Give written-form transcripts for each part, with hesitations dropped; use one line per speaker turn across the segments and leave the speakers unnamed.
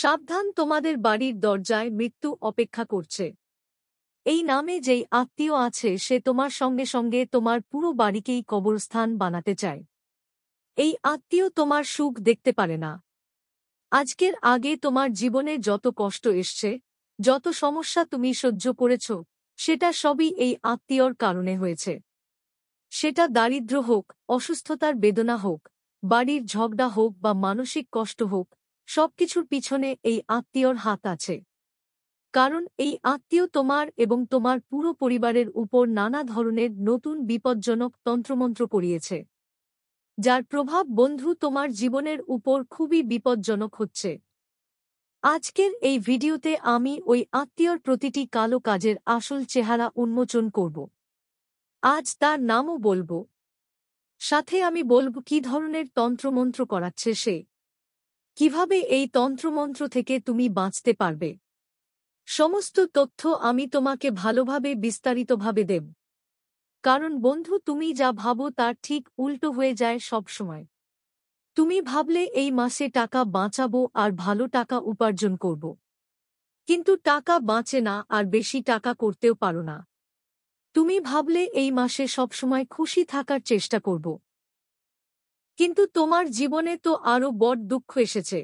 সাবধান, তোমাদের বাড়ির দরজায় মৃত্যু অপেক্ষা করছে। এই নামে যেই আত্মীয় আছে সে তোমার সঙ্গে সঙ্গে তোমার পুরো বাড়িকেই কবরস্থান বানাতে চায়। এই আত্মীয় তোমার সুখ দেখতে পারে না। আজকের আগে তোমার জীবনে যত কষ্ট এসছে, যত সমস্যা তুমি সহ্য করেছ, সেটা সবই এই আত্মীয়র কারণে হয়েছে। সেটা দারিদ্র্য হোক, অসুস্থতার বেদনা হোক, বাড়ির ঝগড়া হোক বা মানসিক কষ্ট হোক, সবকিছুর পিছনে এই আত্মীয়র হাত আছে। কারণ এই আত্মীয় তোমার এবং তোমার পুরো পরিবারের উপর নানা ধরনের নতুন বিপজ্জনক তন্ত্রমন্ত্র করিয়েছে, যার প্রভাব বন্ধু তোমার জীবনের উপর খুবই বিপজ্জনক হচ্ছে। আজকের এই ভিডিওতে আমি ওই আত্মীয়র প্রতিটি কালো কাজের আসল চেহারা উন্মোচন করব। আজ তার নামও বলবো, সাথে আমি বলব কী ধরনের তন্ত্রমন্ত্র করাচ্ছে সে, কিভাবে এই তন্ত্রমন্ত্র থেকে তুমি বাঁচতে পারবে। সমস্ত তথ্য আমি তোমাকে ভালোভাবে বিস্তারিতভাবে দেব। কারণ বন্ধু, তুমি যা ভাবো তার ঠিক উল্টো হয়ে যায় সব সময়। তুমি ভাবলে এই মাসে টাকা বাঁচাবো আর ভালো টাকা উপার্জন করব, কিন্তু টাকা বাঁচে না আর বেশি টাকা করতেও পারো না। তুমি ভাবলে এই মাসে সবসময় খুশি থাকার চেষ্টা করব, কিন্তু তোমার জীবনে তো আরও বড় দুঃখ এসেছে।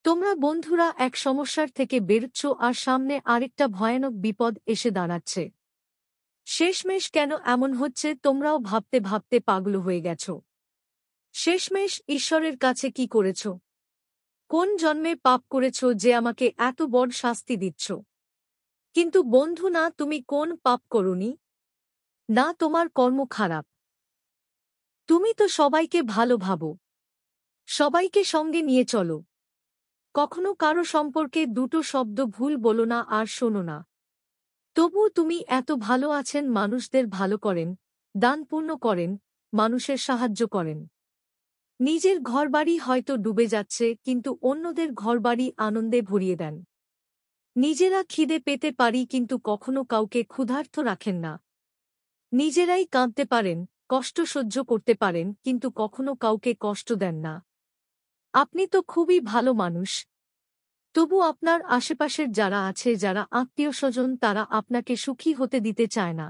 তোমরা বন্ধুরা এক সমস্যার থেকে বেরোচ্ছ আর সামনে আরেকটা ভয়ানক বিপদ এসে দাঁড়াচ্ছে। শেষমেশ কেন এমন হচ্ছে তোমরাও ভাবতে ভাবতে পাগল হয়ে গেছ। শেষমেশ ঈশ্বরের কাছে কি করেছ? কোন জন্মে পাপ করেছ যে আমাকে এত বড় শাস্তি দিচ্ছ? কিন্তু বন্ধু, না তুমি কোন পাপ করোনি, না তোমার কর্ম খারাপ। তুমি তো সবাইকে ভালো ভাবো, সবাইকে সঙ্গে নিয়ে চলো, কখনো কারো সম্পর্কে দুটো শব্দ ভুল বলো না আর শোনো না। তবু তুমি এত ভালো আছেন, মানুষদের ভালো করেন, দান পুণ্য করেন, মানুষের সাহায্য করেন। নিজের ঘরবাড়ি হয়তো ডুবে যাচ্ছে কিন্তু অন্যদের ঘরবাড়ি আনন্দে ভরিয়ে দেন। নিজেরা খিদে পেতে পারি কিন্তু কখনো কাউকে ক্ষুধার্ত রাখেন না। নিজেরাই কাঁদতে পারেন, কষ্ট সহ্য করতে পারেন, কিন্তু কখনো কাউকে কষ্ট দেন না। আপনি তো খুবই ভালো মানুষ। তবু আপনার আশেপাশের যারা আছে, যারা আত্মীয়স্বজন, তারা আপনাকে সুখী হতে দিতে চায় না।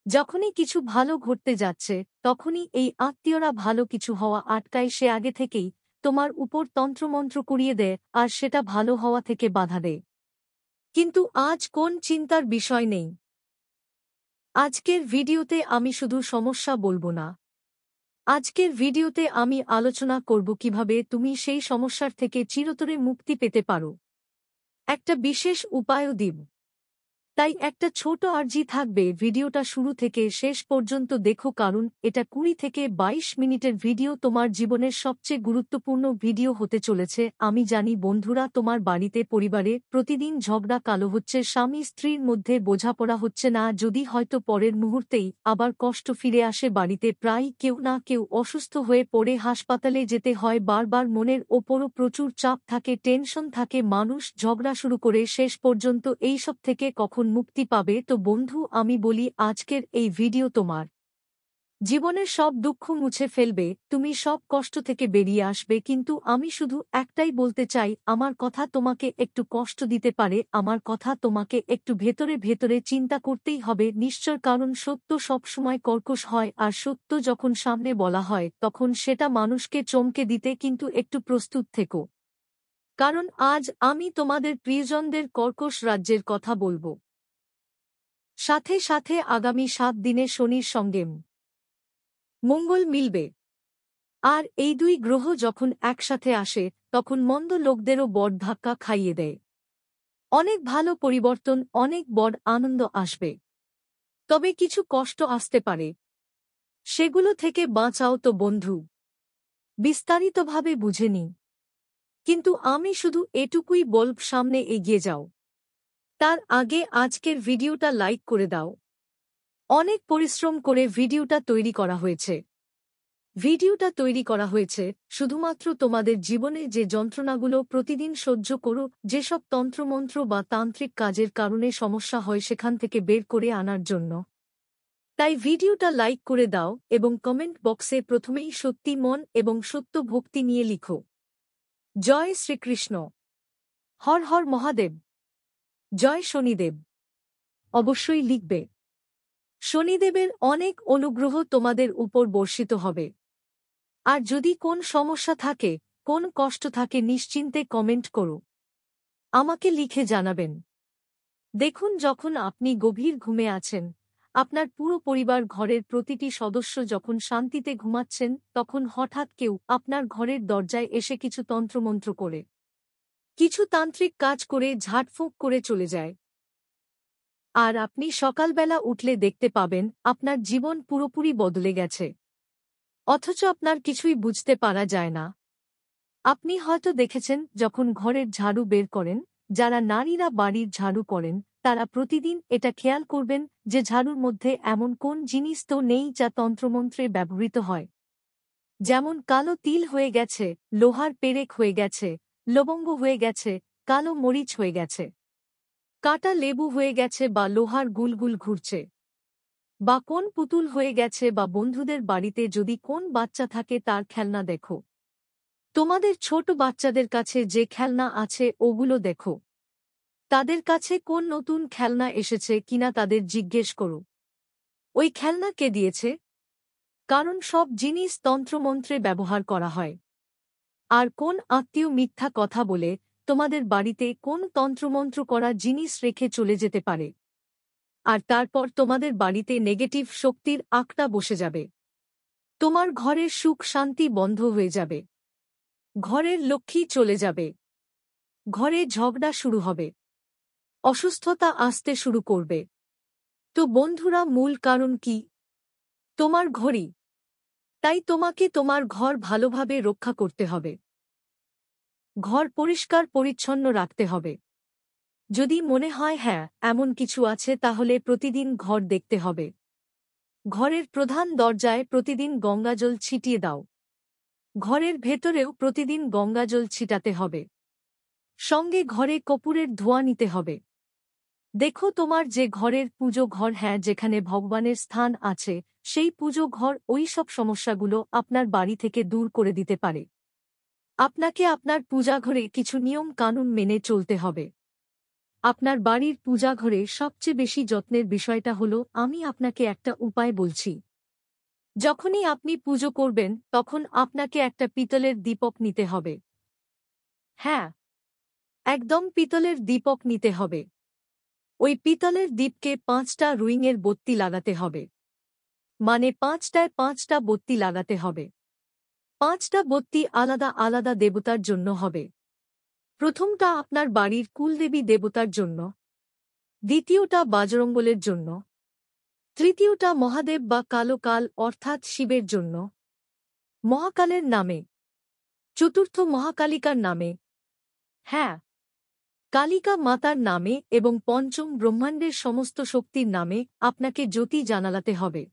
যখনই কিছু ভালো ঘটতে যাচ্ছে তখনই এই আত্মীয়রা ভালো কিছু হওয়া আটকায়। সে আগে থেকেই তোমার উপর তন্ত্রমন্ত্র করিয়ে দেয় আর সেটা ভালো হওয়া থেকে বাধা দেয়। কিন্তু আজ কোন চিন্তার বিষয় নেই। আজকের ভিডিওতে আমি শুধু সমস্যা বলবো না, আজকের ভিডিওতে আমি আলোচনা করব কিভাবে তুমি সেই সমস্যার থেকে চিরতরে মুক্তি পেতে পারো। একটা বিশেষ উপায়ও দিব। তাই একটা ছোট আর্জি থাকবে, ভিডিওটা শুরু থেকে শেষ পর্যন্ত দেখো, কারণ এটা 20 থেকে 22 মিনিটের ভিডিও, তোমার জীবনের সবচেয়ে গুরুত্বপূর্ণ ভিডিও হতে চলেছে। আমি জানি বন্ধুরা, তোমার বাড়িতে পরিবারে প্রতিদিন ঝগড়া কালো হচ্ছে, স্বামী স্ত্রীর মধ্যে বোঝাপড়া হচ্ছে না, যদি হয়তো পরের মুহূর্তেই আবার কষ্ট ফিরে আসে বাড়িতে, প্রায় কেউ না কেউ অসুস্থ হয়ে পড়ে হাসপাতালে যেতে হয়, বারবার মনের ওপরও প্রচুর চাপ থাকে, টেনশন থাকে, মানুষ ঝগড়া শুরু করে, শেষ পর্যন্ত এইসব থেকে কখন মুক্তি পাবে? তো বন্ধু, আমি বলি আজকের এই ভিডিও তোমার জীবনের সব দুঃখ মুছে ফেলবে, তুমি সব কষ্ট থেকে বেরিয়ে আসবে। কিন্তু আমি শুধু একটাই বলতে চাই, আমার কথা তোমাকে একটু কষ্ট দিতে পারে, আমার কথা তোমাকে একটু ভেতরে ভেতরে চিন্তা করতেই হবে নিশ্চয়, কারণ সত্য সবসময় কর্কশ হয় আর সত্য যখন সামনে বলা হয় তখন সেটা মানুষকে চমকে দিতে কিন্তু একটু প্রস্তুত থেকো। কারণ আজ আমি তোমাদের প্রিয়জনদের কর্কশ রাজ্যের কথা বলবো। সাথে সাথে আগামী 7 দিনে শনির সঙ্গে মঙ্গল মিলবে। আর এই দুই গ্রহ যখন একসাথে আসে তখন মন্দ লোকদেরও বড় ধাক্কা খাইয়ে দেয়। অনেক ভালো পরিবর্তন, অনেক বড় আনন্দ আসবে। তবে কিছু কষ্ট আসতে পারে, সেগুলো থেকে বাঁচাও তো বন্ধু। বিস্তারিতভাবে বুঝে নিই, কিন্তু আমি শুধু এটুকুই বলব, সামনে এগিয়ে যাও। তার আগে আজকের ভিডিওটা লাইক করে দাও। অনেক পরিশ্রম করে ভিডিওটা তৈরি করা হয়েছে। ভিডিওটা তৈরি করা হয়েছে শুধুমাত্র তোমাদের জীবনে যে যন্ত্রণাগুলো প্রতিদিন সহ্য করো, যেসব তন্ত্রমন্ত্র বা তান্ত্রিক কাজের কারণে সমস্যা হয়, সেখান থেকে বের করে আনার জন্য। তাই ভিডিওটা লাইক করে দাও এবং কমেন্ট বক্সে প্রথমেই সত্যি মন এবং সত্য ভক্তি নিয়ে লিখো, জয় শ্রীকৃষ্ণ। হর হর মহাদেব, জয় শনিদেব। অবশ্যই লিখবে। শনিদেবের অনেক অনুগ্রহ তোমাদের উপর বর্ষিত হবে। আর যদি কোন সমস্যা থাকে, কোন কষ্ট থাকে, নিশ্চিন্তে কমেন্ট করো, আমাকে লিখে জানাবেন। দেখুন, যখন আপনি গভীর ঘুমে আছেন, আপনার পুরো পরিবার, ঘরের প্রতিটি সদস্য যখন শান্তিতে ঘুমাচ্ছেন, তখন হঠাৎ কেউ আপনার ঘরের দরজায় এসে কিছু তন্ত্রমন্ত্র করে, কিছু তান্ত্রিক কাজ করে, ঝাড়ফুঁক করে চলে যায়। আর আপনি সকালবেলা উঠলে দেখতে পাবেন আপনার জীবন পুরোপুরি বদলে গেছে। অথচ আপনার কিছুই বুঝতে পারা যায় না। আপনি হয়তো দেখেছেন, যখন ঘরের ঝাড়ু বের করেন, যারা নারীরা বাড়ির ঝাড়ু করেন, তারা প্রতিদিন এটা খেয়াল করবেন যে ঝাড়ুর মধ্যে এমন কোন জিনিস তো নেই যা তন্ত্রমন্ত্রে ব্যবহৃত হয়। যেমন কালো তিল হয়ে গেছে, লোহার পেরেক হয়ে গেছে, লবঙ্গ হয়ে গেছে, কালো মরিচ হয়ে গেছে, কাটা লেবু হয়ে গেছে, বা লোহার গুলগুল ঘুরছে, বা কোন পুতুল হয়ে গেছে, বা বন্ধুদের বাড়িতে যদি কোন বাচ্চা থাকে তার খেলনা দেখো। তোমাদের ছোট বাচ্চাদের কাছে যে খেলনা আছে ওগুলো দেখো। তাদের কাছে কোন নতুন খেলনা এসেছে কিনা তাদের জিজ্ঞেস করো। ওই খেলনা কে দিয়েছে? কারণ সব জিনিস তন্ত্রমন্ত্রে ব্যবহার করা হয়। আর কোন আত্মীয় মিথ্যা কথা বলে তোমাদের বাড়িতে কোন তন্ত্রমন্ত্র করা জিনিস রেখে চলে যেতে পারে, আর তারপর তোমাদের বাড়িতে নেগেটিভ শক্তির আঁকড়া বসে যাবে। তোমার ঘরের সুখ শান্তি বন্ধ হয়ে যাবে, ঘরের লক্ষ্মী চলে যাবে, ঘরে ঝগড়া শুরু হবে, অসুস্থতা আসতে শুরু করবে। তো বন্ধুরা, মূল কারণ কি? তোমার ঘরই। তাই তোমাকে তোমার ঘর ভালোভাবে রক্ষা করতে হবে। ঘর পরিষ্কার পরিচ্ছন্ন রাখতে হবে। যদি মনে হয় হ্যাঁ, এমন কিছু আছে, তাহলে প্রতিদিন ঘর দেখতে হবে। ঘরের প্রধান দরজায় প্রতিদিন গঙ্গাজল ছিটিয়ে দাও। ঘরের ভেতরেও প্রতিদিন গঙ্গাজল ছিটাতে হবে। সঙ্গে ঘরে কর্পূরের ধোঁয়া নিতে হবে। দেখো, তোমার যে ঘরের পুজো ঘর, হ্যাঁ, যেখানে ভগবানের স্থান আছে, সেই পুজো ঘর ওই সব সমস্যাগুলো আপনার বাড়ি থেকে দূর করে দিতে পারে। আপনাকে আপনার পূজাঘরে কিছু নিয়ম কানুন মেনে চলতে হবে। আপনার বাড়ির পূজাঘরে সবচেয়ে বেশি যত্নের বিষয়টা হলো, আমি আপনাকে একটা উপায় বলছি। যখনই আপনি পুজো করবেন, তখন আপনাকে একটা পিতলের দীপক নিতে হবে। হ্যাঁ, একদম পিতলের দীপক নিতে হবে। ওই পিতলের দীপকে 5টা রুইংয়ের বত্তি লাগাতে হবে। মানে 5টায় 5টা বত্তি লাগাতে হবে। 5টা বত্তি আলাদা আলাদা দেবতার জন্য হবে। প্রথমটা আপনার বাড়ির কুলদেবী দেবতার জন্য, দ্বিতীয়টা বাজরঙ্গলের জন্য, তৃতীয়টা মহাদেব বা কালো কাল অর্থাৎ শিবের জন্য, মহাকালের নামে, চতুর্থ মহাকালিকার নামে, হ্যাঁ, কালিকা মাতার নামে, এবং পঞ্চম ব্রহ্মাণ্ডের সমস্ত শক্তির নামে আপনাকে জ্যোতি জানালাতে হবে।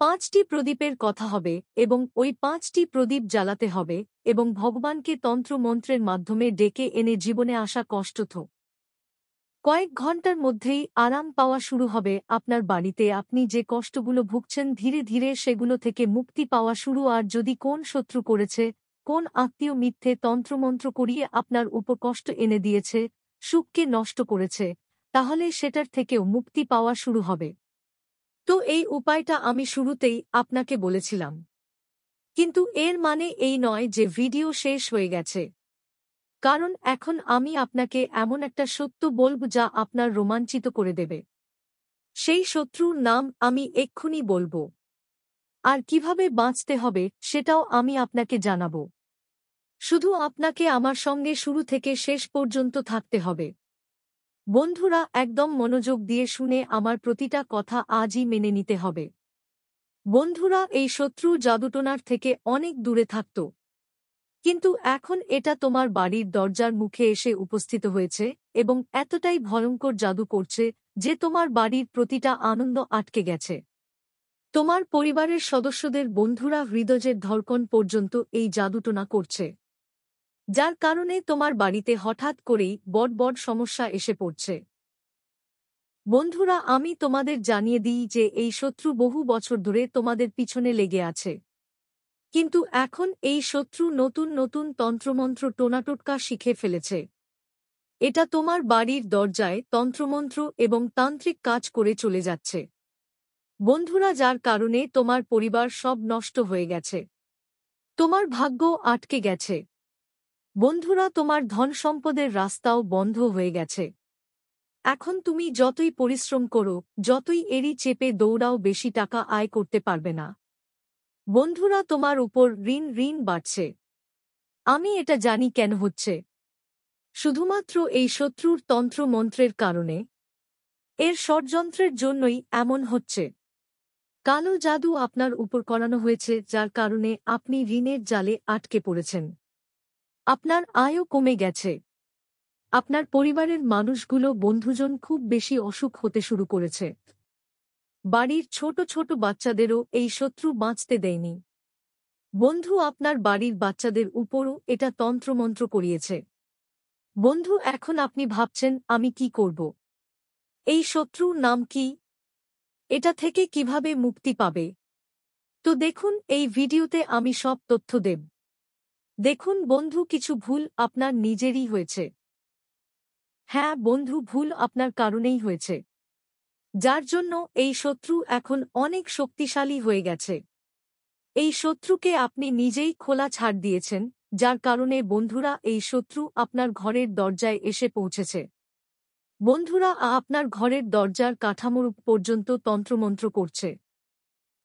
5টি প্রদীপের কথা হবে, এবং ওই 5টি প্রদীপ জ্বালাতে হবে, এবং ভগবানকে তন্ত্রমন্ত্রের মাধ্যমে ডেকে এনে জীবনে আসা কষ্ট কয়েক ঘন্টার মধ্যেই আরাম পাওয়া শুরু হবে আপনার বাড়িতে। আপনি যে কষ্টগুলো ভুগছেন, ধীরে ধীরে সেগুলো থেকে মুক্তি পাওয়া শুরু। আর যদি কোন শত্রু করেছে, কোন আত্মীয় মিথ্যে তন্ত্রমন্ত্র করিয়ে আপনার উপর কষ্ট এনে দিয়েছে, সুখকে নষ্ট করেছে, তাহলে সেটার থেকেও মুক্তি পাওয়া শুরু হবে। তো এই উপায়টা আমি শুরুতেই আপনাকে বলেছিলাম। কিন্তু এর মানে এই নয় যে ভিডিও শেষ হয়ে গেছে। কারণ এখন আমি আপনাকে এমন একটা সত্য বলব যা আপনার রোমাঞ্চিত করে দেবে। সেই শত্রুর নাম আমি এক্ষুনি বলবো। আর কিভাবে বাঁচতে হবে সেটাও আমি আপনাকে জানাব। শুধু আপনাকে আমার সঙ্গে শুরু থেকে শেষ পর্যন্ত থাকতে হবে। বন্ধুরা, একদম মনোযোগ দিয়ে শুনে আমার প্রতিটা কথা আজই মেনে নিতে হবে। বন্ধুরা, এই শত্রু জাদুটোনার থেকে অনেক দূরে থাকত, কিন্তু এখন এটা তোমার বাড়ির দরজার মুখে এসে উপস্থিত হয়েছে, এবং এতটাই ভয়ঙ্কর জাদু করছে যে তোমার বাড়ির প্রতিটা আনন্দ আটকে গেছে। তোমার পরিবারের সদস্যদের, বন্ধুরা, হৃদয়ের ধড়কন পর্যন্ত এই জাদুটোনা করছে, যার কারণে তোমার বাড়িতে হঠাৎ করেই বড় বড় সমস্যা এসে পড়ছে। বন্ধুরা, আমি তোমাদের জানিয়ে দিই যে এই শত্রু বহু বছর ধরে তোমাদের পিছনে লেগে আছে। কিন্তু এখন এই শত্রু নতুন নতুন তন্ত্রমন্ত্র টোনাটোটকা শিখে ফেলেছে। এটা তোমার বাড়ির দরজায় তন্ত্রমন্ত্র এবং তান্ত্রিক কাজ করে চলে যাচ্ছে বন্ধুরা, যার কারণে তোমার পরিবার সব নষ্ট হয়ে গেছে। তোমার ভাগ্য আটকে গেছে বন্ধুরা, তোমার ধন সম্পদের রাস্তাও বন্ধ হয়ে গেছে। এখন তুমি যতই পরিশ্রম করো, যতই এড়ি চেপে দৌড়াও, বেশি টাকা আয় করতে পারবে না বন্ধুরা। তোমার উপর ঋণ বাড়ছে। আমি এটা জানি কেন হচ্ছে। শুধুমাত্র এই শত্রুর তন্ত্র মন্ত্রের কারণে, এর ষড়যন্ত্রের জন্যই এমন হচ্ছে। কালো জাদু আপনার উপর করানো হয়েছে, যার কারণে আপনি ঋণের জালে আটকে পড়েছেন। আপনার আয়ও কমে গেছে। আপনার পরিবারের মানুষগুলো, বন্ধুজন খুব বেশি অসুখ হতে শুরু করেছে। বাড়ির ছোট ছোট বাচ্চাদেরও এই শত্রু বাঁচতে দেয়নি বন্ধু। আপনার বাড়ির বাচ্চাদের উপরও এটা তন্ত্রমন্ত্র করিয়েছে বন্ধু। এখন আপনি ভাবছেন, আমি কি করব? এই শত্রুর নাম কি? এটা থেকে কিভাবে মুক্তি পাবে? তো দেখুন, এই ভিডিওতে আমি সব তথ্য দেব। দেখুন বন্ধু, কিছু ভুল আপনার নিজেরই হয়েছে। হ্যাঁ বন্ধু, ভুল আপনার কারণেই হয়েছে, যার জন্য এই শত্রু এখন অনেক শক্তিশালী হয়ে গেছে। এই শত্রুকে আপনি নিজেই খোলা ছাড় দিয়েছেন, যার কারণে বন্ধুরা এই শত্রু আপনার ঘরের দরজায় এসে পৌঁছেছে বন্ধুরা। আপনার ঘরের দরজার কাঠামোর পর্যন্ত তন্ত্রমন্ত্র করছে।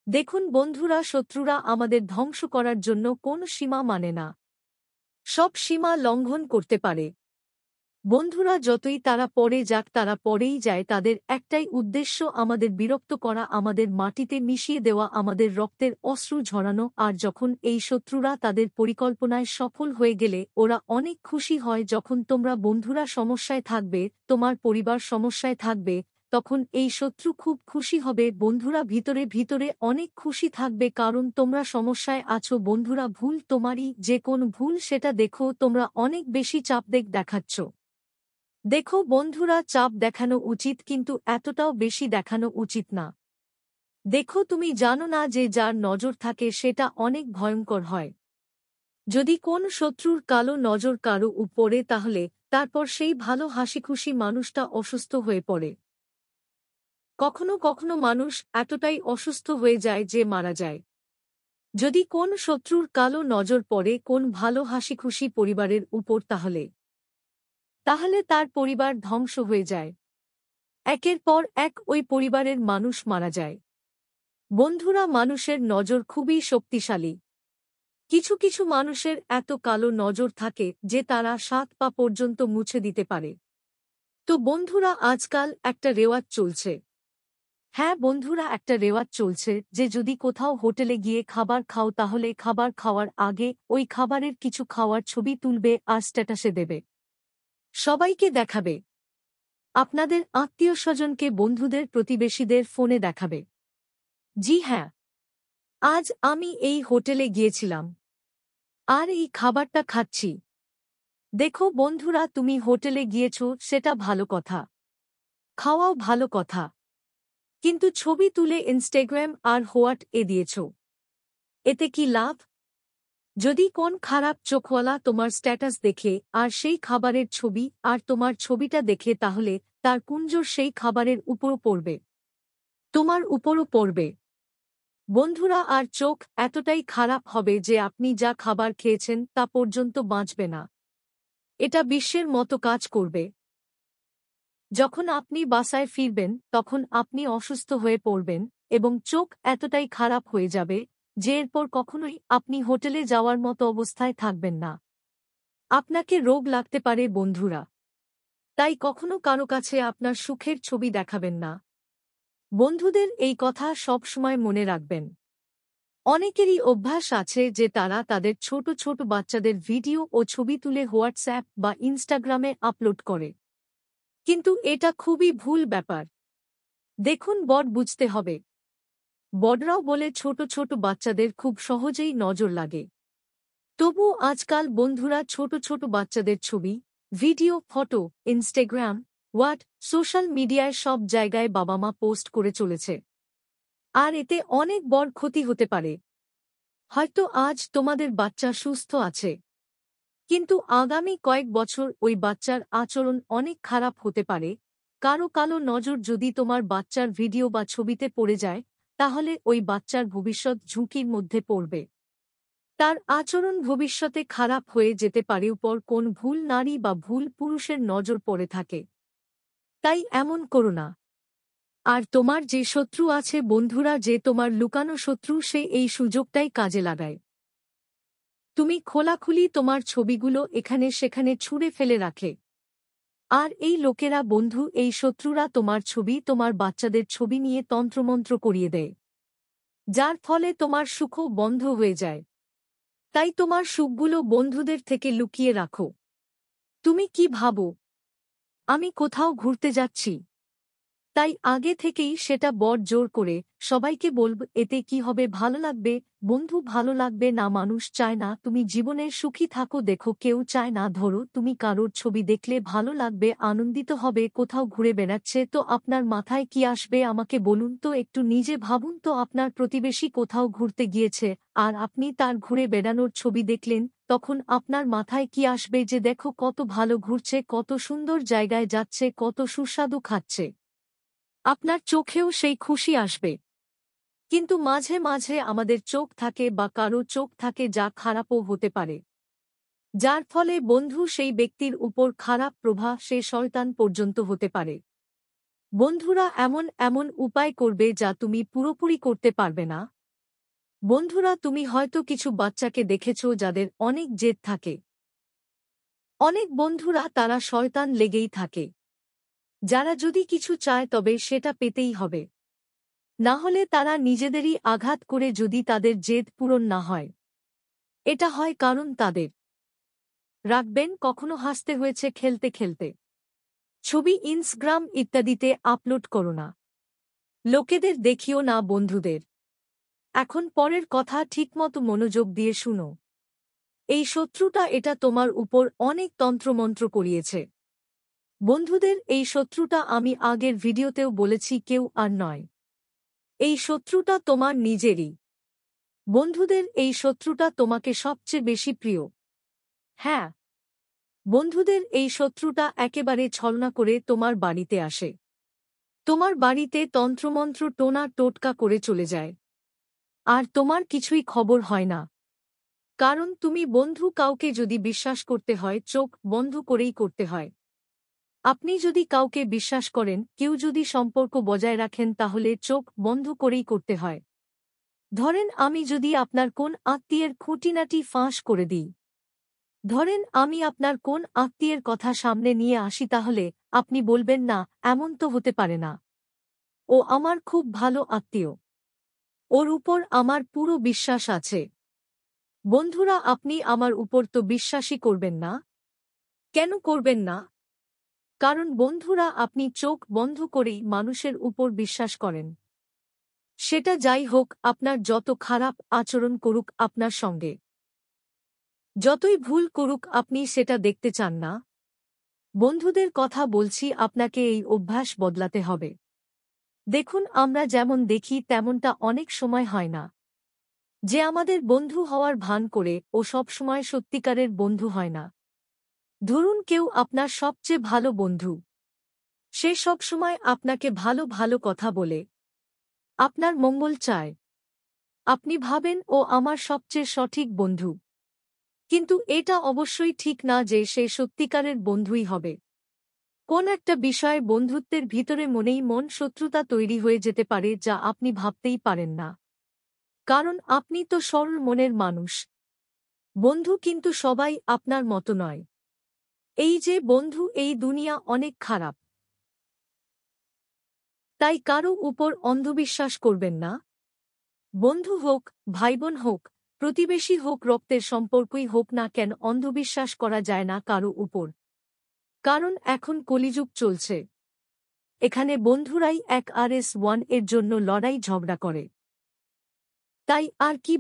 দেখুন বন্ধুরা, শত্রুরা আমাদের ধ্বংস করার জন্য কোন সীমা মানে না, সব সীমা লঙ্ঘন করতে পারে বন্ধুরা। যতই তারা পড়ে যাক, তারা পড়েই যায়। তাদের একটাই উদ্দেশ্য, আমাদের বিরক্ত করা, আমাদের মাটিতে মিশিয়ে দেওয়া, আমাদের রক্তের অশ্রু ঝরানো। আর যখন এই শত্রুরা তাদের পরিকল্পনায় সফল হয়ে গেলে, ওরা অনেক খুশি হয়। যখন তোমরা বন্ধুরা সমস্যায় থাকবে, তোমার পরিবার সমস্যায় থাকবে, তখন এই শত্রু খুব খুশি হবে বন্ধুরা। ভিতরে ভিতরে অনেক খুশি থাকবে, কারণ তোমরা সমস্যায় আছো বন্ধুরা। ভুল তোমারই, যে কোন ভুল সেটা দেখো, তোমরা অনেক বেশি চাপ দেখাচ্ছ। দেখো বন্ধুরা, চাপ দেখানো উচিত, কিন্তু এতটাও বেশি দেখানো উচিত না। দেখো, তুমি জানো না যে যার নজর থাকে সেটা অনেক ভয়ঙ্কর হয়। যদি কোন শত্রুর কালো নজর কারো উপরে, তাহলে তারপর সেই ভালো হাসিখুশি মানুষটা অসুস্থ হয়ে পড়ে। কখনো কখনো মানুষ এতটাই অসুস্থ হয়ে যায় যে মারা যায়। যদি কোন শত্রুর কালো নজর পড়ে কোন ভালো হাসিখুশি পরিবারের উপর, তাহলে তার পরিবার ধ্বংস হয়ে যায়। একের পর এক ওই পরিবারের মানুষ মারা যায় বন্ধুরা। মানুষের নজর খুবই শক্তিশালী। কিছু কিছু মানুষের এত কালো নজর থাকে যে তারা 7 পা পর্যন্ত মুছে দিতে পারে। তো বন্ধুরা, আজকাল একটা রেওয়াজ চলছে। হ্যাঁ বন্ধুরা, একটা রেওয়াজ চলছে যে যদি কোথাও হোটেলে গিয়ে খাবার খাও, তাহলে খাবার খাওয়ার আগে ওই খাবারের কিছু খাওয়ার ছবি তুলবে আর স্ট্যাটাসে দেবে, সবাইকে দেখাবে, আপনাদের আত্মীয়স্বজনকে, বন্ধুদের, প্রতিবেশীদের ফোনে দেখাবে। জি হ্যাঁ, আজ আমি এই হোটেলে গিয়েছিলাম আর এই খাবারটা খাচ্ছি। দেখো বন্ধুরা, তুমি হোটেলে গিয়েছ সেটা ভালো কথা, খাওয়াও ভালো কথা, কিন্তু ছবি তুলে ইনস্টাগ্রাম আর হোয়াটসঅ্যাপে দিয়েছ, এতে কি লাভ? যদি কোন খারাপ চোখওয়ালা তোমার স্ট্যাটাস দেখে আর সেই খাবারের ছবি আর তোমার ছবিটা দেখে, তাহলে তার কুঞ্জর সেই খাবারের উপরও পড়বে, তোমার উপরও পড়বে বন্ধুরা। আর চোখ এতটাই খারাপ হবে যে আপনি যা খাবার খেয়েছেন তা পর্যন্ত বাঁচবে না। এটা বিশ্বের মতো কাজ করবে। যখন আপনি বাসায় ফিরবেন, তখন আপনি অসুস্থ হয়ে পড়বেন এবং চোখ এতটাই খারাপ হয়ে যাবে যে এরপর কখনোই আপনি হোটেলে যাওয়ার মতো অবস্থায় থাকবেন না। আপনাকে রোগ লাগতে পারে বন্ধুরা। তাই কখনো কারো কাছে আপনার সুখের ছবি দেখাবেন না। বন্ধুদের এই কথা সব সময় মনে রাখবেন। অনেকেরই অভ্যাস আছে যে তারা তাদের ছোট ছোট বাচ্চাদের ভিডিও ও ছবি তুলে হোয়াটসঅ্যাপ বা ইনস্টাগ্রামে আপলোড করে, কিন্তু এটা খুবই ভুল ব্যাপার। দেখুন, বড় বুঝতে হবে। বড়রাও বলে ছোট ছোট বাচ্চাদের খুব সহজেই নজর লাগে। তবুও আজকাল বন্ধুরা ছোট ছোট বাচ্চাদের ছবি, ভিডিও, ফটো ইনস্টাগ্রাম, সোশ্যাল মিডিয়ায় সব জায়গায় বাবা মা পোস্ট করে চলেছে। আর এতে অনেক বড় ক্ষতি হতে পারে। হয়তো আজ তোমাদের বাচ্চা সুস্থ আছে, কিন্তু আগামী কয়েক বছর ওই বাচ্চার আচরণ অনেক খারাপ হতে পারে। কারো কালো নজর যদি তোমার বাচ্চার ভিডিও বা ছবিতে পড়ে যায়, তাহলে ওই বাচ্চার ভবিষ্যৎ ঝুঁকির মধ্যে পড়বে। তার আচরণ ভবিষ্যতে খারাপ হয়ে যেতে পারে উপর কোন ভুল নারী বা ভুল পুরুষের নজর পড়ে থাকে। তাই এমন করো না। আর তোমার যে শত্রু আছে, বন্ধুরা, যে তোমার লুকানো শত্রু, সে এই সুযোগটাই কাজে লাগায়। তুমি খোলাখুলি তোমার ছবিগুলো এখানে সেখানে ছুঁড়ে ফেলে রাখে। আর এই লোকেরা, বন্ধু, এই শত্রুরা তোমার ছবি, তোমার বাচ্চাদের ছবি নিয়ে তন্ত্রমন্ত্র করিয়ে দেয়, যার ফলে তোমার সুখও বন্ধ হয়ে যায়। তাই তোমার সুখগুলো বন্ধুদের থেকে লুকিয়ে রাখো। তুমি কি ভাবো আমি কোথাও ঘুরতে যাচ্ছি? তাই আগে থেকেই সেটা বড় জোর করে সবাইকে বলব, এতে কি হবে? ভালো লাগবে। বন্ধু, ভালো লাগবে না? মানুষ চায় না তুমি জীবনে সুখী থাকো। দেখো, কেউ চায় না। ধরো তুমি কারোর ছবি দেখলে ভালো লাগবে, আনন্দিত হবে, কোথাও ঘুরে বেড়াচ্ছে, তো আপনার মাথায় কি আসবে আমাকে বলুন তো একটু। নিজে ভাবুন তো, আপনার প্রতিবেশী কোথাও ঘুরতে গিয়েছে আর আপনি তার ঘুরে বেড়ানোর ছবি দেখলেন, তখন আপনার মাথায় কি আসবে? যে দেখো কত ভালো ঘুরছে, কত সুন্দর জায়গায় যাচ্ছে, কত সুস্বাদু খাচ্ছে। আপনার চোখেও সেই খুশি আসবে। কিন্তু মাঝে মাঝে আমাদের চোখ থাকে বা কারো চোখ থাকে যা খারাপও হতে পারে, যার ফলে বন্ধু সেই ব্যক্তির উপর খারাপ প্রভাব, সে শয়তান পর্যন্ত হতে পারে। বন্ধুরা এমন এমন উপায় করবে যা তুমি পুরোপুরি করতে পারবে না। বন্ধুরা, তুমি হয়তো কিছু বাচ্চাকে দেখেছ যাদের অনেক জেদ থাকে। অনেক বন্ধুরা, তারা শয়তান লেগেই থাকে। যারা যদি কিছু চায় তবে সেটা পেতেই হবে, না হলে তারা নিজেদেরই আঘাত করে যদি তাদের জেদ পূরণ না হয়। এটা হয় কারণ তাদের। রাখবেন, কখনো হাসতে হয়েছে খেলতে খেলতে। ছবি ইনস্টাগ্রাম ইত্যাদিতে আপলোড করো না। লোকেদের দেখিও না, বন্ধুদের। এখন পরের কথা ঠিকমতো মনোযোগ দিয়ে শুনো। এই শত্রুটা, এটা তোমার উপর অনেক তন্ত্রমন্ত্র করিয়েছে। বন্ধুদের এই শত্রুটা, আমি আগের ভিডিওতেও বলেছি, কেউ আর নয়। এই শত্রুটা তোমার নিজেরই। বন্ধুদের এই শত্রুটা তোমাকে সবচেয়ে বেশি প্রিয়। হ্যাঁ, বন্ধুদের এই শত্রুটা একেবারে ছলনা করে তোমার বাড়িতে আসে। তোমার বাড়িতে তন্ত্রমন্ত্র টোনা টোটকা করে চলে যায়। আর তোমার কিছুই খবর হয় না। কারণ তুমি বন্ধু, কাউকে যদি বিশ্বাস করতে হয় চোখ বন্ধ করেই করতে হয়। আপনি যদি কাউকে বিশ্বাস করেন, কেউ যদি সম্পর্ক বজায় রাখেন, তাহলে চোখ বন্ধ করেই করতে হয়। ধরেন আমি যদি আপনার কোন আত্মীয়ের খুঁটিনাটি ফাঁস করে দিই, ধরেন আমি আপনার কোন আত্মীয়ের কথা সামনে নিয়ে আসি, তাহলে আপনি বলবেন না, এমন তো হতে পারে না, ও আমার খুব ভালো আত্মীয়, ওর উপর আমার পুরো বিশ্বাস আছে। বন্ধুরা, আপনি আমার উপর তো বিশ্বাসই করবেন না। কেন করবেন না? কারণ বন্ধুরা, আপনি চোখ বন্ধ করেই মানুষের উপর বিশ্বাস করেন। সেটা যাই হোক, আপনার যত খারাপ আচরণ করুক আপনার সঙ্গে, যতই ভুল করুক, আপনি সেটা দেখতে চান না। বন্ধুদের কথা বলছি, আপনাকে এই অভ্যাস বদলাতে হবে। দেখুন, আমরা যেমন দেখি তেমনটা অনেক সময় হয় না। যে আমাদের বন্ধু হওয়ার ভান করে, ও সবসময় সত্যিকারের বন্ধু হয় না। ধরুন কেউ আপনার সবচেয়ে ভালো বন্ধু, সে সবসময় আপনাকে ভালো ভালো কথা বলে, আপনার মঙ্গল চায়। আপনি ভাবেন ও আমার সবচেয়ে সঠিক বন্ধু। কিন্তু এটা অবশ্যই ঠিক না যে সে সত্যিকারের বন্ধুই হবে। কোন একটা বিষয়ে বন্ধুত্বের ভিতরে মনেই মন শত্রুতা তৈরি হয়ে যেতে পারে, যা আপনি ভাবতেই পারেন না। কারণ আপনি তো সরল মনের মানুষ। বন্ধু কিন্তু সবাই আপনার মতো নয়। এই যে বন্ধু, এই দুনিয়া অনেক খারাপ। তাই কারো উপর অন্ধবিশ্বাস করবেন না। বন্ধু হোক, ভাইবোন হোক, প্রতিবেশী হোক, রক্তের সম্পর্কই হোক না কেন, অন্ধবিশ্বাস করা যায় না কারো উপর। কারণ এখন কলিযুগ চলছে। এখানে বন্ধুরাই এক RS1 এর জন্য লড়াই ঝগড়া করে। তাই আর কি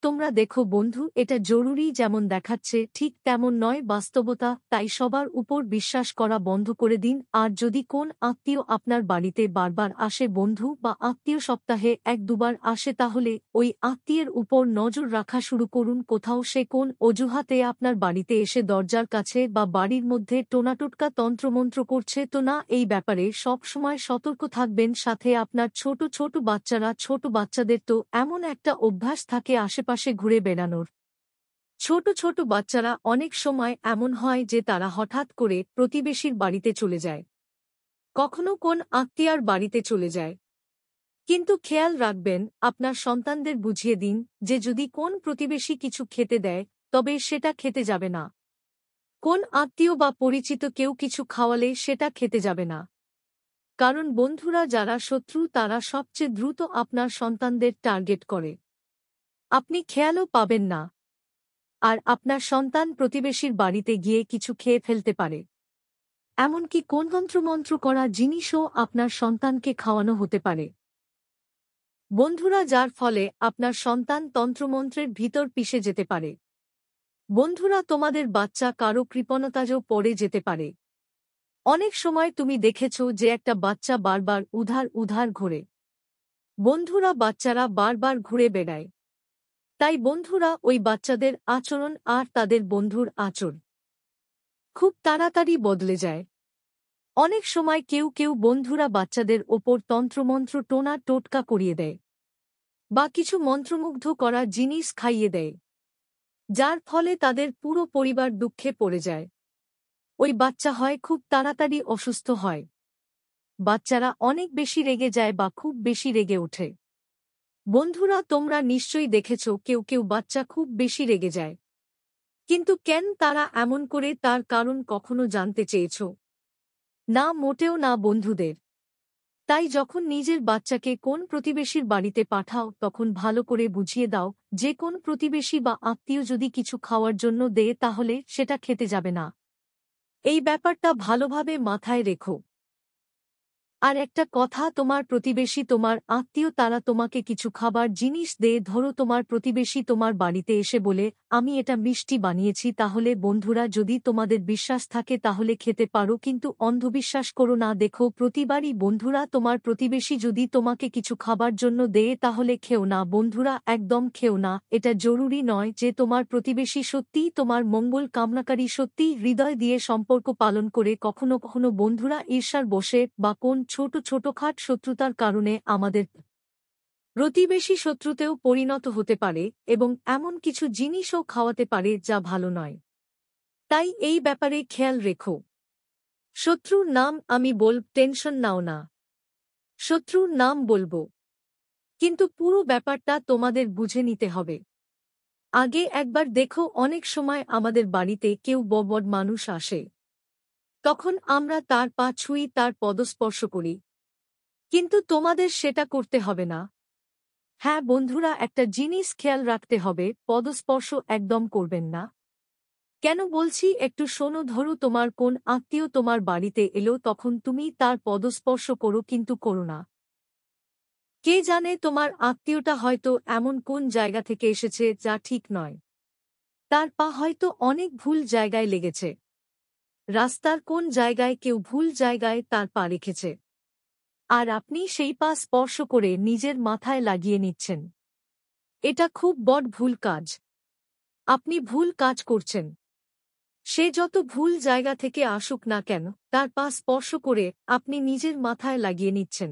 তোমরা দেখো বন্ধু, এটা জরুরি যেমন দেখাচ্ছে ঠিক তেমন নয় বাস্তবতা। তাই সবার উপর বিশ্বাস করা বন্ধ করে দিন। আর যদি কোন আত্মীয় আপনার বাড়িতে বারবার আসে বন্ধু বা আত্মীয় সপ্তাহে 1-2 বার আসে, তাহলে ওই আত্মীয়ের উপর নজর রাখা শুরু করুন। কোথাও সে কোন অজুহাতে আপনার বাড়িতে এসে দরজার কাছে বা বাড়ির মধ্যে টোনাটোটকা তন্ত্রমন্ত্র করছে তো না, এই ব্যাপারে সব সময় সতর্ক থাকবেন। সাথে আপনার ছোট ছোট বাচ্চারা, ছোট বাচ্চাদের তো এমন একটা অভ্যাস থাকে আশেপাশে ঘুরে বেড়ানোর। ছোট ছোট বাচ্চারা অনেক সময় এমন হয় যে তারা হঠাৎ করে প্রতিবেশীর বাড়িতে চলে যায়, কখনো কোন আত্মীয়ার বাড়িতে চলে যায়। কিন্তু খেয়াল রাখবেন, আপনার সন্তানদের বুঝিয়ে দিন যে যদি কোন প্রতিবেশী কিছু খেতে দেয় তবে সেটা খেতে যাবে না। কোন আত্মীয় বা পরিচিত কেউ কিছু খাওয়ালে সেটা খেতে যাবে না। কারণ বন্ধুরা যারা শত্রু তারা সবচেয়ে দ্রুত আপনার সন্তানদের টার্গেট করে। আপনি খেয়ালও পাবেন না, আর আপনার সন্তান প্রতিবেশীর বাড়িতে গিয়ে কিছু খেয়ে ফেলতে পারে। এমনকি কোন তন্ত্রমন্ত্র করা জিনিসও আপনার সন্তানকে খাওয়ানো হতে পারে। বন্ধুরা, যার ফলে আপনার সন্তান তন্ত্রমন্ত্রের ভিতর পিষে যেতে পারে। বন্ধুরা, তোমাদের বাচ্চা কারো কৃপণতাজও পড়ে যেতে পারে। অনেক সময় তুমি দেখেছ যে একটা বাচ্চা বারবার উধার উধার ঘোরে। বন্ধুরা, বাচ্চারা বারবার ঘুরে বেড়ায়। তাই বন্ধুরা, ওই বাচ্চাদের আচরণ আর তাদের বন্ধুর আচরণ খুব তাড়াতাড়ি বদলে যায়। অনেক সময় কেউ কেউ বন্ধুরা বাচ্চাদের ওপর তন্ত্রমন্ত্র টোনা টোটকা করিয়ে দেয় বা কিছু মন্ত্রমুগ্ধ করা জিনিস খাইয়ে দেয়, যার ফলে তাদের পুরো পরিবার দুঃখে পড়ে যায়। ওই বাচ্চা হয় খুব তাড়াতাড়ি অসুস্থ হয়। বাচ্চারা অনেক বেশি রেগে যায় বা খুব বেশি রেগে ওঠে। বন্ধুরা, তোমরা নিশ্চয়ই দেখেছ কেউ কেউ বাচ্চা খুব বেশি রেগে যায়, কিন্তু কেন তারা এমন করে তার কারণ কখনো জানতে চেয়েছ? না, মোটেও না বন্ধুদের। তাই যখন নিজের বাচ্চাকে কোন প্রতিবেশীর বাড়িতে পাঠাও তখন ভালো করে বুঝিয়ে দাও যে কোন প্রতিবেশী বা আত্মীয় যদি কিছু খাওয়ার জন্য দেয় তাহলে সেটা খেতে যাবে না। এই ব্যাপারটা ভালোভাবে মাথায় রেখো। আর একটা কথা, তোমার প্রতিবেশী তোমার আত্মীয় তারা তোমাকে কিছু খাবার জিনিস দেয়। ধরো তোমার প্রতিবেশী তোমার বাড়িতে এসে বলে আমি এটা মিষ্টি বানিয়েছি, তাহলে বন্ধুরা যদি তোমাদের বিশ্বাস থাকে তাহলে খেতে পারো, কিন্তু অন্ধবিশ্বাস করো না। দেখো প্রতিবারই বন্ধুরা, তোমার প্রতিবেশী যদি তোমাকে কিছু খাবার জন্য দেয় তাহলে খেও না বন্ধুরা, একদম খেও না। এটা জরুরি নয় যে তোমার প্রতিবেশী সত্যিই তোমার মঙ্গল কামনাকারী, সত্যিই হৃদয় দিয়ে সম্পর্ক পালন করে। কখনো কখনো বন্ধুরা ঈর্ষার বশে বা কোন ছোটখাট শত্রুতার কারণে আমাদের প্রতিবেশী শত্রুতেও পরিণত হতে পারে এবং এমন কিছু জিনিসও খাওয়াতে পারে যা ভালো নয়। তাই এই ব্যাপারে খেয়াল রেখো। শত্রুর নাম আমি টেনশন নাও না। শত্রুর নাম বলবো, কিন্তু পুরো ব্যাপারটা তোমাদের বুঝে নিতে হবে। আগে একবার দেখো, অনেক সময় আমাদের বাড়িতে কেউ বড় মানুষ আসে, তখন আমরা তার পা ছুঁই, তার পদস্পর্শ করি, কিন্তু তোমাদের সেটা করতে হবে না। হ্যাঁ বন্ধুরা, একটা জিনিস খেয়াল রাখতে হবে, পদস্পর্শ একদম করবেন না। কেন বলছি একটু শোনো। ধরো তোমার কোন আত্মীয় তোমার বাড়িতে এলো, তখন তুমি তার পদস্পর্শ করো, কিন্তু করো না। কে জানে তোমার আত্মীয়টা হয়তো এমন কোন জায়গা থেকে এসেছে যা ঠিক নয়। তার পা হয়তো অনেক ভুল জায়গায় লেগেছে। রাস্তার কোন জায়গায় কেউ ভুল জায়গায় তার পা রেখেছে, আর আপনি সেই পা স্পর্শ করে নিজের মাথায় লাগিয়ে নিচ্ছেন। এটা খুব বড় ভুল কাজ। আপনি ভুল কাজ করছেন। সে যত ভুল জায়গা থেকে আসুক না কেন, তার পা স্পর্শ করে আপনি নিজের মাথায় লাগিয়ে নিচ্ছেন।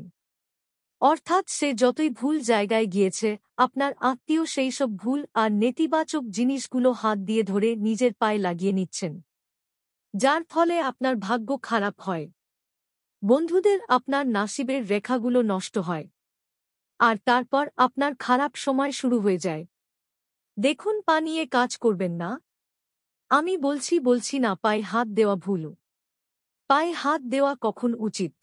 অর্থাৎ সে যতই ভুল জায়গায় গিয়েছে, আপনার আত্মীয় সেই সব ভুল আর নেতিবাচক জিনিসগুলো হাত দিয়ে ধরে নিজের পায়ে লাগিয়ে নিচ্ছেন, যার ফলে আপনার ভাগ্য খারাপ হয়। বন্ধুদের আপনার নাসিবের রেখাগুলো নষ্ট হয়, আর তারপর আপনার খারাপ সময় শুরু হয়ে যায়। দেখুন, পা নিয়ে কাজ করবেন না। আমি বলছি না পায়ে হাত দেওয়া ভুল। পায়ে হাত দেওয়া কখন উচিত?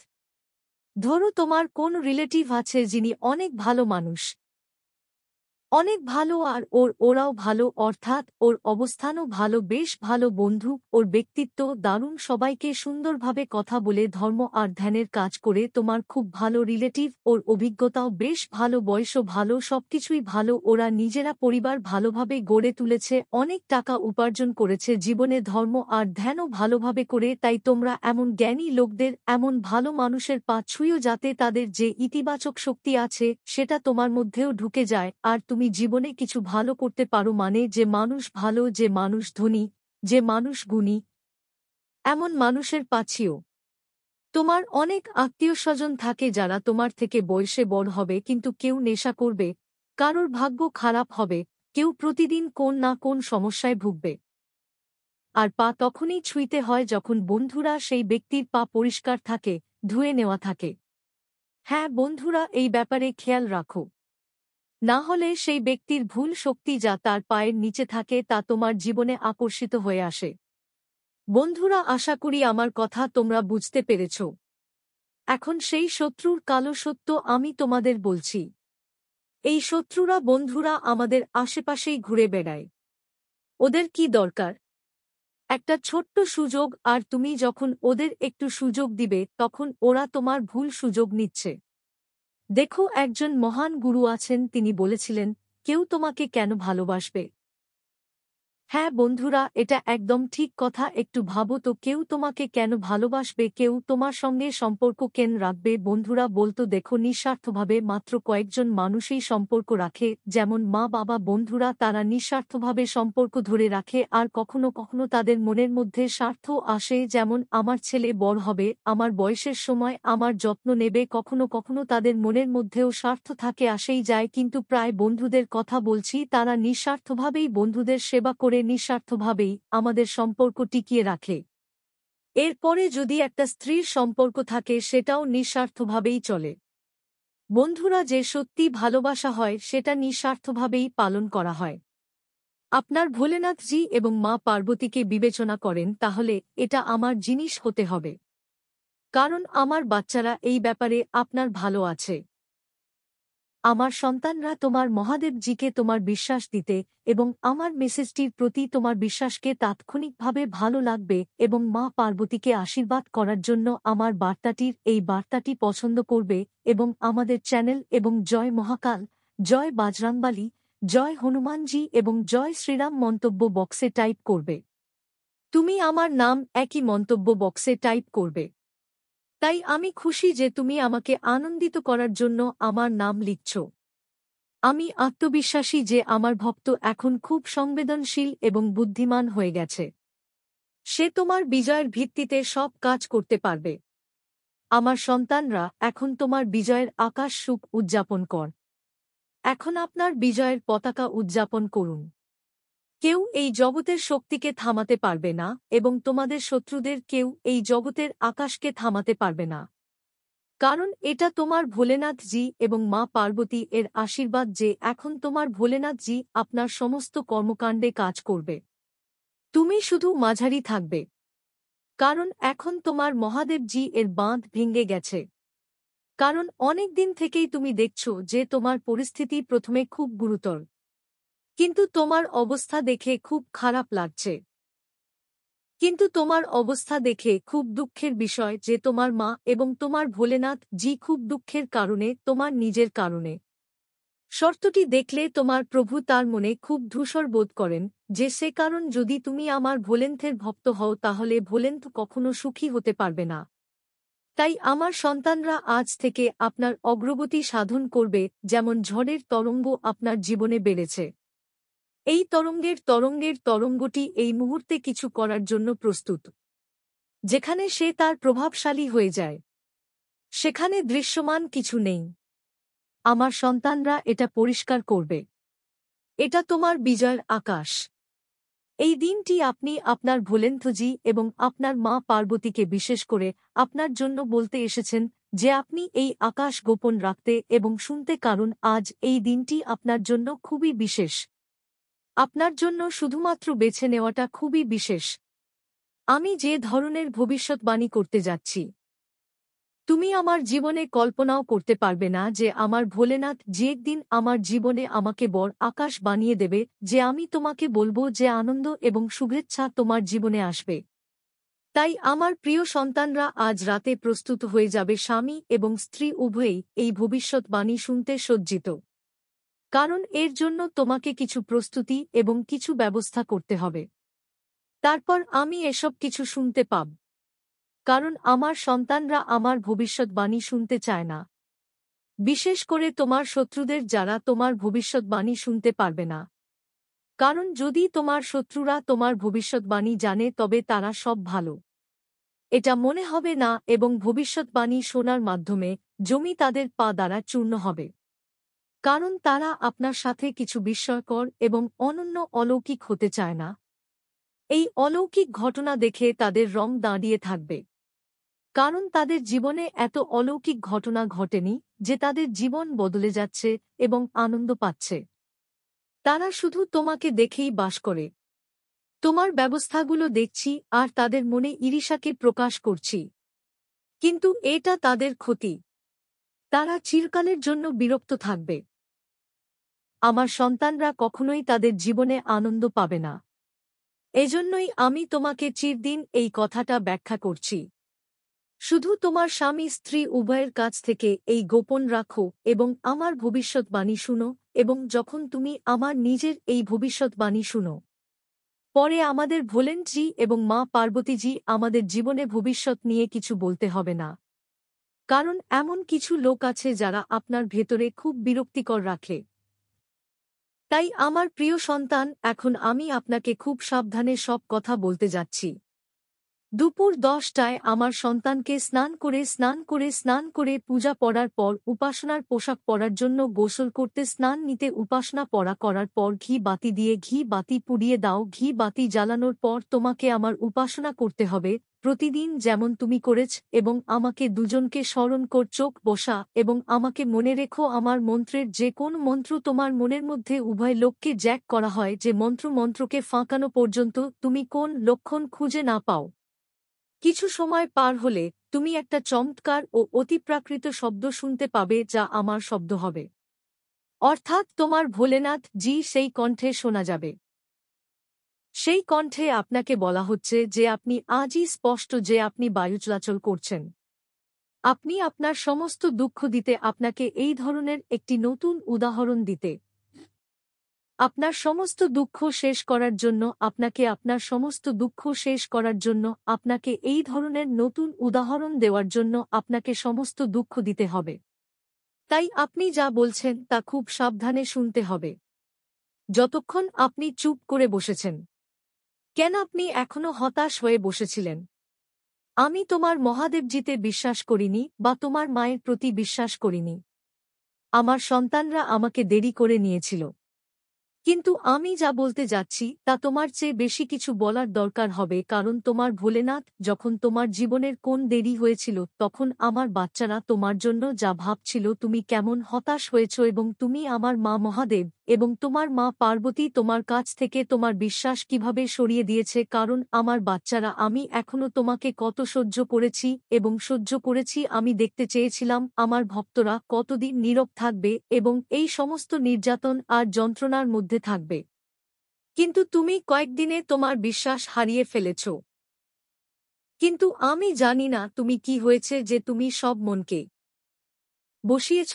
ধরো তোমার কোন রিলেটিভ আছে যিনি অনেক ভালো মানুষ, অনেক ভালো আর ওরাও ভালো, অর্থাৎ ওর অবস্থানও ভালো, বেশ ভালো বন্ধু, ওর ব্যক্তিত্ব দারুণ, সবাইকে সুন্দরভাবে কথা বলে ধর্ম আর ধ্যানের কাজ করে তোমার খুব ভালো রিলেটিভ, ওর অভিজ্ঞতাও বেশ ভালো, বয়সও ভালো, সবকিছুই ভালো, ওরা নিজেরা পরিবার ভালোভাবে গড়ে তুলেছে, অনেক টাকা উপার্জন করেছে জীবনে, ধর্ম আর ধ্যানও ভালোভাবে করে, তাই তোমরা এমন জ্ঞানী লোকদের, এমন ভালো মানুষের পা ছুঁয়ো যাতে তাদের যে ইতিবাচক শক্তি আছে সেটা তোমার মধ্যেও ঢুকে যায় আর তুমি জীবনে কিছু ভালো করতে পারো, মানে যে মানুষ ভালো, যে মানুষ ধনী, যে মানুষ গুণী, এমন মানুষের পাছিও। তোমার অনেক আত্মীয়স্বজন থাকে যারা তোমার থেকে বয়সে বড় হবে, কিন্তু কেউ নেশা করবে, কারোর ভাগ্য খারাপ হবে, কেউ প্রতিদিন কোন না কোন সমস্যায় ভুগবে। আর পা তখনই ছুঁইতে হয় যখন বন্ধুরা সেই ব্যক্তির পা পরিষ্কার থাকে, ধুয়ে নেওয়া থাকে। হ্যাঁ বন্ধুরা, এই ব্যাপারে খেয়াল রাখো, না হলে সেই ব্যক্তির ভুল শক্তি যা তার পায়ের নিচে থাকে তা তোমার জীবনে আকর্ষিত হয়ে আসে। বন্ধুরা, আশা করি আমার কথা তোমরা বুঝতে পেরেছ। এখন সেই শত্রুর কালো সত্য আমি তোমাদের বলছি। এই শত্রুরা বন্ধুরা আমাদের আশেপাশেই ঘুরে বেড়ায়। ওদের কি দরকার? একটা ছোট্ট সুযোগ, আর তুমি যখন ওদের একটু সুযোগ দিবে তখন ওরা তোমার ভুল সুযোগ নিচ্ছে। দেখো, একজন মহান গুরু আছেন, তিনি বলেছিলেন, কেউ তোমাকে কেন ভালোবাসবে? হ্যাঁ বন্ধুরা, এটা একদম ঠিক কথা, একটু ভাবো তো, কেউ তোমাকে কেন ভালোবাসবে, কেউ তোমার সঙ্গে সম্পর্ক কেন রাখবে? বন্ধুরা বলতো, দেখো, নিঃস্বার্থভাবে মাত্র কয়েকজন মানুষই সম্পর্ক রাখে, যেমন মা বাবা। বন্ধুরা, তারা নিঃস্বার্থভাবে সম্পর্ক ধরে রাখে, আর কখনো কখনো তাদের মনের মধ্যে স্বার্থ আসে, যেমন আমার ছেলে বড় হবে, আমার বয়সের সময় আমার যত্ন নেবে, কখনো কখনো তাদের মনের মধ্যেও স্বার্থ থাকে, আসেই যায়, কিন্তু প্রায় বন্ধুদের কথা বলছি, তারা নিঃস্বার্থভাবেই বন্ধুদের সেবা করে নিঃস্বার্থভাবেই আমাদের সম্পর্ক টিকিয়ে রাখে। এরপরে যদি একটা স্ত্রীর সম্পর্ক থাকে সেটাও নিঃস্বার্থভাবেই চলে। বন্ধুরা, যে সত্যি ভালোবাসা হয় সেটা নিঃস্বার্থভাবেই পালন করা হয়। আপনার ভোলেনাথজি এবং মা পার্বতীকে বিবেচনা করেন, তাহলে এটা আমার জিনিস হতে হবে, কারণ আমার বাচ্চারা এই ব্যাপারে আপনার ভালো আছে। আমার সন্তানরা তোমার মহাদেবজিকে তোমার বিশ্বাস দিতে এবং আমার মেসেজটির প্রতি তোমার বিশ্বাসকে তাৎক্ষণিকভাবে ভালো লাগবে এবং মা পার্বতীকে আশীর্বাদ করার জন্য আমার এই বার্তাটি পছন্দ করবে এবং আমাদের চ্যানেল এবং জয় মহাকাল, জয় বাজরাংবালী, জয় হনুমানজি এবং জয় শ্রীরাম মন্তব্য বক্সে টাইপ করবে। তুমি আমার নাম একই মন্তব্য বক্সে টাইপ করবে। তাই আমি খুশি যে তুমি আমাকে আনন্দিত করার জন্য আমার নাম লিখছ। আমি আত্মবিশ্বাসী যে আমার ভক্ত এখন খুব সংবেদনশীল এবং বুদ্ধিমান হয়ে গেছে। সে তোমার বিজয়ের ভিত্তিতে সব কাজ করতে পারবে। আমার সন্তানরা, এখন তোমার বিজয়ের আকাশ সুখ উদযাপন কর। এখন আপনার বিজয়ের পতাকা উদযাপন করুন। কেউ এই জগতের শক্তিকে থামাতে পারবে না এবং তোমাদের শত্রুদের কেউ এই জগতের আকাশকে থামাতে পারবে না, কারণ এটা তোমার ভোলেনাথজি এবং মা পার্বতী এর আশীর্বাদ যে এখন তোমার ভোলেনাথজি আপনার সমস্ত কর্মকাণ্ডে কাজ করবে। তুমি শুধু মাঝারি থাকবে, কারণ এখন তোমার মহাদেবজি এর বাঁধ ভেঙে গেছে। কারণ অনেক দিন থেকেই তুমি দেখছ যে তোমার পরিস্থিতি প্রথমে খুব গুরুতর, কিন্তু তোমার অবস্থা দেখে খুব খারাপ লাগছে। কিন্তু তোমার অবস্থা দেখে খুব দুঃখের বিষয় যে তোমার মা এবং তোমার ভোলেনাথ জি খুব দুঃখের কারণে, তোমার নিজের কারণে। শর্তটি দেখলে তোমার প্রভু তার মনে খুব ধূসর বোধ করেন যে সে কারণ যদি তুমি আমার ভোলেন্থের ভক্ত হও তাহলে ভোলেন্থ কখনো সুখী হতে পারবে না। তাই আমার সন্তানরা আজ থেকে আপনার অগ্রগতি সাধন করবে, যেমন ঝড়ের তরঙ্গ আপনার জীবনে বেড়েছে। এই তরঙ্গটি এই মুহূর্তে কিছু করার জন্য প্রস্তুত। যেখানে সে তার প্রভাবশালী হয়ে যায়, সেখানে দৃশ্যমান কিছু নেই। আমার সন্তানরা এটা পরিষ্কার করবে। এটা তোমার বিজয়ের আকাশ। এই দিনটি আপনি আপনার ভোলেন্থজি এবং আপনার মা পার্বতীকে বিশেষ করে আপনার জন্য বলতে এসেছেন যে আপনি এই আকাশ গোপন রাখতে এবং শুনতে, কারণ আজ এই দিনটি আপনার জন্য খুবই বিশেষ। আপনার জন্য শুধুমাত্র বেছে নেওয়াটা খুবই বিশেষ। আমি যে ধরনের ভবিষ্যৎবাণী করতে যাচ্ছি, তুমি আমার জীবনে কল্পনাও করতে পারবে না যে আমার ভোলেনাথ যে একদিন আমার জীবনে আমাকে বর আকাশ বানিয়ে দেবে, যে আমি তোমাকে বলবো যে আনন্দ এবং শুভেচ্ছা তোমার জীবনে আসবে। তাই আমার প্রিয় সন্তানরা আজ রাতে প্রস্তুত হয়ে যাবে স্বামী এবং স্ত্রী উভয়েই এই ভবিষ্যৎবাণী শুনতে সজ্জিত। কারণ এর জন্য তোমাকে কিছু প্রস্তুতি এবং কিছু ব্যবস্থা করতে হবে। তারপর আমি এসব কিছু শুনতে পাব। কারণ আমার সন্তানরা আমার ভবিষ্যৎবাণী শুনতে চায় না। বিশেষ করে তোমার শত্রুদের, যারা তোমার ভবিষ্যৎবাণী শুনতে পারবে না। কারণ যদি তোমার শত্রুরা তোমার ভবিষ্যৎবাণী জানে তবে তারা সব ভালো। এটা মনে হবে না এবং ভবিষ্যৎবাণী শোনার মাধ্যমে জমি তাদের পা দ্বারা চূর্ণ হবে। কারণ তারা আপনার সাথে কিছু বিস্ময়কর এবং অনন্য অলৌকিক হতে চায় না। এই অলৌকিক ঘটনা দেখে তাদের রং দাঁড়িয়ে থাকবে। কারণ তাদের জীবনে এত অলৌকিক ঘটনা ঘটেনি যে তাদের জীবন বদলে যাচ্ছে এবং আনন্দ পাচ্ছে। তারা শুধু তোমাকে দেখেই বাস করে। তোমার ব্যবস্থাগুলো দেখছি আর তাদের মনে ঈর্ষাকে প্রকাশ করছি। কিন্তু এটা তাদের ক্ষতি। তারা চিরকালের জন্য বিরক্ত থাকবে। আমার সন্তানরা কখনোই তাদের জীবনে আনন্দ পাবে না। এজন্যই আমি তোমাকে চিরদিন এই কথাটা ব্যাখ্যা করছি। শুধু তোমার স্বামী স্ত্রী উভয়ের কাছ থেকে এই গোপন রাখো এবং আমার ভবিষ্যৎবাণী শুনো, এবং যখন তুমি আমার নিজের এই ভবিষ্যৎবাণী শুনো, পরে আমাদের ভোলেনজি এবং মা পার্বতীজি আমাদের জীবনে ভবিষ্যৎ নিয়ে কিছু বলতে হবে না। কারণ এমন কিছু লোক আছে যারা আপনার ভেতরে খুব বিরক্তিকর রাখে। তাই আমার প্রিয় সন্তান, এখন আমি আপনাকে খুব সাবধানে সব কথা বলতে যাচ্ছি। দুপুর 10টায় আমার সন্তানকে স্নান করে পূজা পড়ার পর উপাসনার পোশাক পরার জন্য গোসল করতে স্নান নিতে, উপাসনা পড়া করার পর ঘি বাতি দিয়ে ঘি বাতি পুড়িয়ে দাও। ঘি বাতি জ্বালানোর পর তোমাকে আমার উপাসনা করতে হবে প্রতিদিন যেমন তুমি করেছ, এবং আমাকে দুজনকে স্মরণ কর, চোখ বসা, এবং আমাকে মনে রেখো আমার মন্ত্রের যে কোন মন্ত্র তোমার মনের মধ্যে উভয় লোককে জ্যাক করা হয়, যে মন্ত্রকে ফাঁকানো পর্যন্ত তুমি কোন লক্ষণ খুঁজে না পাও। কিছু সময় পার হলে তুমি একটা চমৎকার ও অতিপ্রাকৃত শব্দ শুনতে পাবে, যা আমার শব্দ হবে। অর্থাৎ তোমার ভোলেনাথ জি সেই কণ্ঠে শোনা যাবে। সেই কণ্ঠে আপনাকে বলা হচ্ছে যে আপনি আজই স্পষ্ট যে আপনি বায়ু চলাচল করছেন। আপনি আপনার সমস্ত দুঃখ দিতে, আপনাকে এই ধরনের একটি নতুন উদাহরণ দিতে, আপনার সমস্ত দুঃখ শেষ করার জন্য, আপনার সমস্ত দুঃখ শেষ করার জন্য, আপনাকে এই ধরনের নতুন উদাহরণ দেওয়ার জন্য আপনাকে সমস্ত দুঃখ দিতে হবে। তাই আপনি যা বলছেন তা খুব সাবধানে শুনতে হবে। যতক্ষণ আপনি চুপ করে বসেছেন, কেন আপনি এখনো হতাশ হয়ে বসেছিলেন? আমি তোমার মহাদেবজিতে বিশ্বাস করিনি বা তোমার মায়ের প্রতি বিশ্বাস করিনি। আমার সন্তানরা আমাকে দেরি করে নিয়েছিল। কিন্তু আমি যা বলতে যাচ্ছি তা তোমার চেয়ে বেশি কিছু বলার দরকার হবে, কারণ তোমার ভোলেনাথ যখন তোমার জীবনের কোন দেরি হয়েছিল তখন আমার বাচ্চারা তোমার জন্য যা ভাবছিল, তুমি কেমন হতাশ হয়েছ, এবং তুমি আমার মা মহাদেব এবং তোমার মা পার্বতী তোমার কাছ থেকে তোমার বিশ্বাস কিভাবে সরিয়ে দিয়েছে। কারণ আমার বাচ্চারা, আমি এখনো তোমাকে কত সহ্য করেছি এবং সহ্য করেছি। আমি দেখতে চেয়েছিলাম আমার ভক্তরা কতদিন নীরব থাকবে এবং এই সমস্ত নির্যাতন আর যন্ত্রণার মধ্যে থাকবে। কিন্তু তুমি কয়েকদিনে তোমার বিশ্বাস হারিয়ে ফেলেছ। কিন্তু আমি জানি না তুমি কি হয়েছে যে তুমি সব মনকে বসিয়েছ।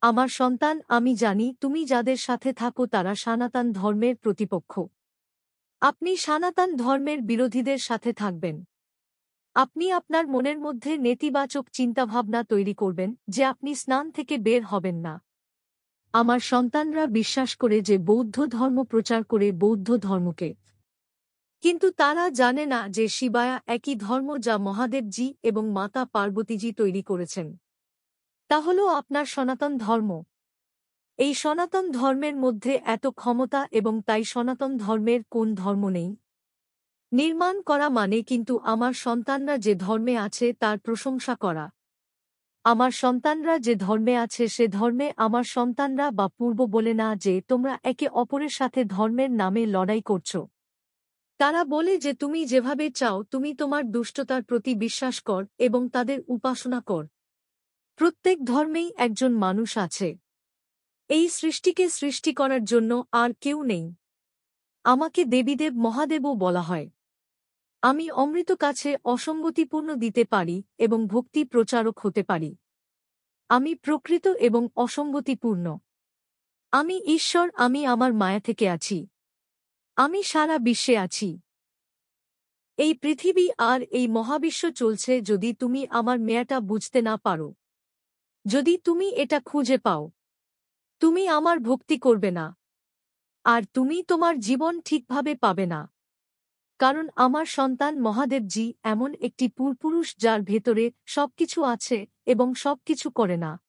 আমার সন্তান, আমি জানি তুমি যাদের সাথে থাকো তারা সনাতন ধর্মের প্রতিপক্ষ। আপনি সনাতন ধর্মের বিরোধীদের সাথে থাকবেন। আপনি আপনার মনের মধ্যে নেতিবাচক চিন্তাভাবনা তৈরি করবেন যে আপনি স্নান থেকে বের হবেন না। আমার সন্তানরা বিশ্বাস করে যে বৌদ্ধ ধর্ম প্রচার করে বৌদ্ধ ধর্মকে, কিন্তু তারা জানে না যে শিবায়া একই ধর্ম যা মহাদেবজি এবং মাতা পার্বতীজি তৈরি করেছেন। তা হল আপনার সনাতন ধর্ম। এই সনাতন ধর্মের মধ্যে এত ক্ষমতা, এবং তাই সনাতন ধর্মের কোন ধর্ম নেই নির্মাণ করা মানে কিন্তু আমার সন্তানরা যে ধর্মে আছে তার প্রশংসা করা। আমার সন্তানরা যে ধর্মে আছে সে ধর্মে আমার সন্তানরা বা পূর্ব বলে না যে তোমরা একে অপরের সাথে ধর্মের নামে লড়াই করছ। তারা বলে যে তুমি যেভাবে চাও তুমি তোমার দুষ্টতার প্রতি বিশ্বাস কর এবং তাদের উপাসনা কর। প্রত্যেক ধর্মেই একজন মানুষ আছে। এই সৃষ্টিকে সৃষ্টি করার জন্য আর কেউ নেই। আমাকে দেবীদেব মহাদেবও বলা হয়। আমি অমৃত কাছে অসঙ্গতিপূর্ণ দিতে পারি এবং ভক্তি প্রচারক হতে পারি। আমি প্রকৃত এবং অসঙ্গতিপূর্ণ। আমি ঈশ্বর, আমি আমার মায়া থেকে আছি। আমি সারা বিশ্বে আছি। এই পৃথিবী আর এই মহাবিশ্ব চলছে যদি তুমি আমার মেয়াটা বুঝতে না পারো। যদি তুমি এটা খুঁজে পাও, তুমি আমার ভক্তি করবে না। আর তুমি তোমার জীবন ঠিকভাবে পাবে না। কারণ আমার সন্তান মহাদেবজি এমন একটি পুরপুরুষ যার ভেতরে সবকিছু আছে এবং সবকিছু করে না।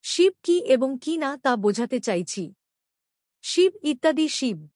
শিব কি এবং কি না তা বোঝাতে চাইছি। শিব ইত্যাদি শিব।